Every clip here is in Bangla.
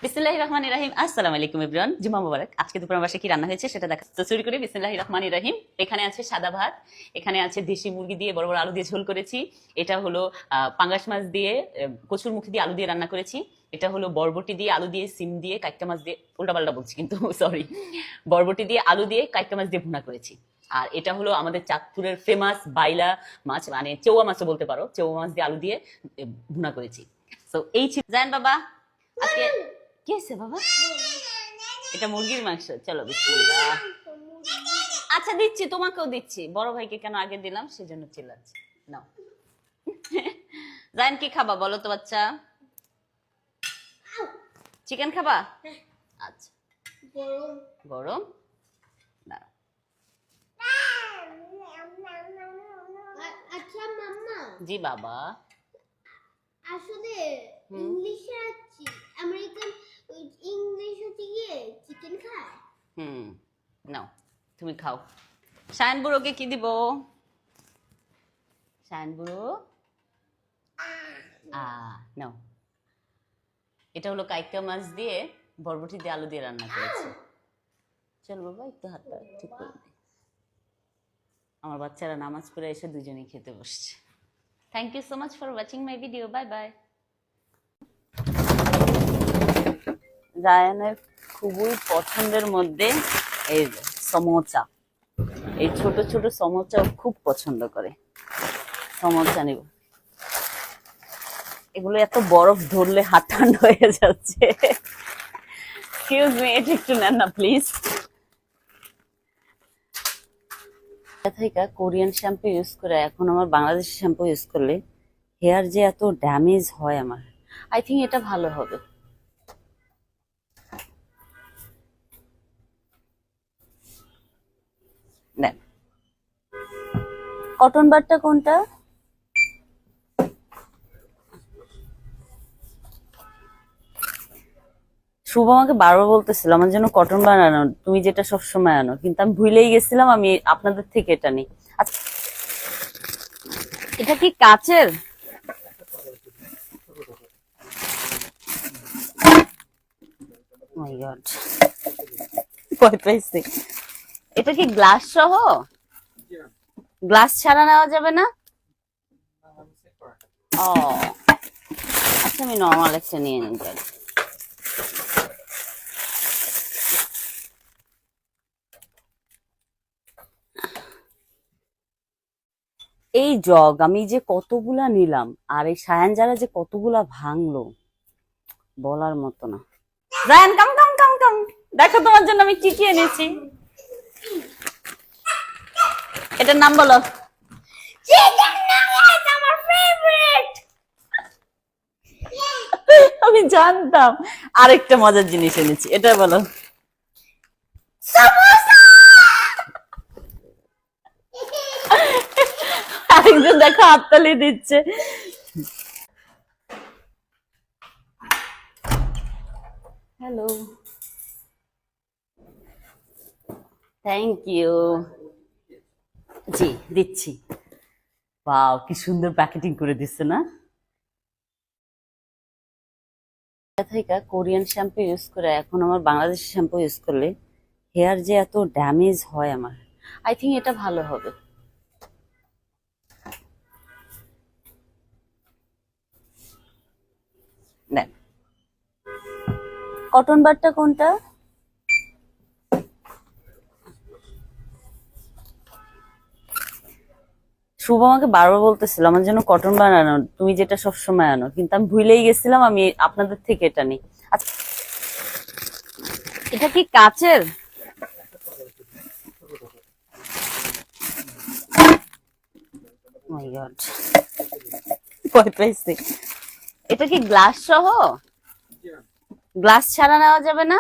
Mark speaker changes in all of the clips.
Speaker 1: বিসমিল্লাহির রহমানির রহিম। আসসালামু আলাইকুম এভরিওয়ান, জুমা মুবারক। আজকে দুপুর বাসায় কি রান্না হয়েছে সেটা দেখা তো শুরু করি। বিসমিল্লাহির রহমানির রহিম। এখানে আছে সাদা ভাত, এখানে আছে দেশি মুরগি দিয়ে বড় বড় আলু দিয়ে ঝোল করেছি। এটা হলো পাঙ্গাস মাছ দিয়ে কচুর মুখি দিয়ে আলু দিয়ে রান্না করেছি। এটা হলো বরবটি দিয়ে আলু দিয়ে সিম দিয়ে কাইক্কা মাছ দিয়ে, উল্টাপাল্টা বলছি কিন্তু সরি, বরবটি দিয়ে আলু দিয়ে কাইক্কা মাছ দিয়ে ভুনা করেছি। আর এটা হলো আমাদের চাঁদপুরের ফেমাস বাইলা মাছ, মানে চেওয়া মাছও বলতে পারো, চেওয়া মাছ দিয়ে আলু দিয়ে ভুনা করেছি। তো এই জানেন বাবা আজকে কি হয়েছে বাবা? এটা মুরগির মাংস। চলো বিসমিল্লাহ। আচ্ছা দিচ্ছি, তোমাকেও দিচ্ছি, বড় ভাইকে কেন আগে দিলাম সেজন্য চিল্লাচ্ছি। নাও। জান কি খাবা বলো তো বাচ্চা? চিকেন খাবা? আচ্ছা গরম। দাঁড়াও।
Speaker 2: আচ্ছা মাম্মা,
Speaker 1: জি বাবা।
Speaker 2: আসলে ইংলিশে আছে আমেরিকান, ইংলিশ হচ্ছে গিয়ে চিকেন খায়।
Speaker 1: নাও তুমি খাও। শায়ন বুড়োকে কি দিব? শায়ন বুড়ো নাও। এটা হলো কাইক্কা মাছ দিয়ে বরবটি দিয়ে আলু দিয়ে রান্না করেছি। চল বাবা একটু হাতটা ঠিক করে দে। আমার বাচ্চারা নামাজ পড়ে এসে দুজনেই খেতে বসছে। Thank you so much for watching my video. Bye bye. জায়ানের খুবই পছন্দের মধ্যে এই সমোচা, এই ছোট ছোট সমোচা খুব পছন্দ করে। সমোচা নিব। এগুলো এত বরফ ধরলে হাত ঠান্ডা হয়ে যাচ্ছে। এক্সকিউজ মি, এটা একটু নেন না প্লিজ। থেকে কোরিয়ান শ্যাম্পু ইউজ করে এখন আমার বাংলাদেশি শ্যাম্পু ইউজ করলে হেয়ার যে এত ড্যামেজ হয় আমার, আই থিঙ্ক এটা ভালো হবে। দেখ কটন বারটা কোনটা? শুভ আমাকে বারবার বলতেছিল আমার জন্য কটন বার আনো, তুমি যেটা সবসময় আনো, কিন্তু আমি ভুলেই গেছিলাম আমি আপনাদের থেকে এটা নিই। আচ্ছা এটা কি কাচের? মাই গড, ভয় পাইছি। এটা কি গ্লাস সহ? গ্লাস ছাড়া নেওয়া যাবে না? ও আচ্ছা, আমি নর্মাল একটা নিয়ে নিই। এই জগ আমি যে কতগুলা নিলাম, আর এই সায়ান যারা যে কতগুলা ভাঙলো বলার মতো না। রায়ান কাম কাম কাম কাম, দেখো তোমার জন্য আমি কি কি এনেছি। এটার নাম বলো। আমি জানতাম। আরেকটা মজার জিনিস এনেছি, এটা বলো। আরেকজন দেখো হাততালি দিচ্ছে। Hello, thank you. জি দিচ্ছি। বাও কি সুন্দর প্যাকেটিং করে দিচ্ছে না? থেকে কোরিয়ান শ্যাম্পু ইউজ করে এখন আমার বাংলাদেশি শ্যাম্পু ইউজ করলে হেয়ার যে এত ড্যামেজ হয় আমার, আই থিঙ্ক এটা ভালো হবে। দেখ কটন বারটা কোনটা? শুভ আমাকে বারবার বলতেছিল আমার জন্য কটন বার আনো, তুমি যেটা সবসময় আনো, কিন্তু আমি ভুলেই গেছিলাম আমি আপনাদের থেকে এটা নিই। আচ্ছা এটা কি কাচের? মাই গড, ভয় পাইছি। এটা কি গ্লাস সহ? গ্লাস ছাড়া নেওয়া যাবে না?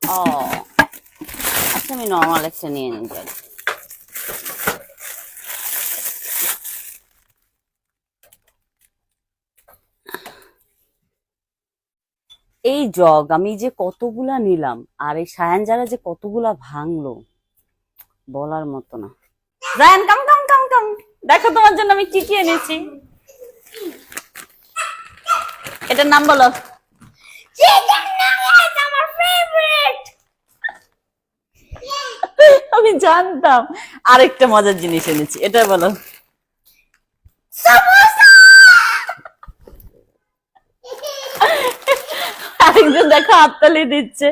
Speaker 1: ও আচ্ছা, আমি নর্মাল একটা নিয়ে নিই। এই জগ আমি যে কতগুলা নিলাম, আর এই সায়ান যারা যে কতগুলা ভাঙলো বলার মতো না। রায়ান কাম কাম কাম কাম, দেখো তোমার জন্য আমি কি কি এনেছি। এটার নাম বলো।
Speaker 2: চিকেন নাগেটস আমার ফেভারিট।
Speaker 1: আমি জানতাম। আরেকটা মজার জিনিস এনেছি, এটা বলো।
Speaker 2: সমোসা।
Speaker 1: আরেকজন দেখো হাততালি দিচ্ছে।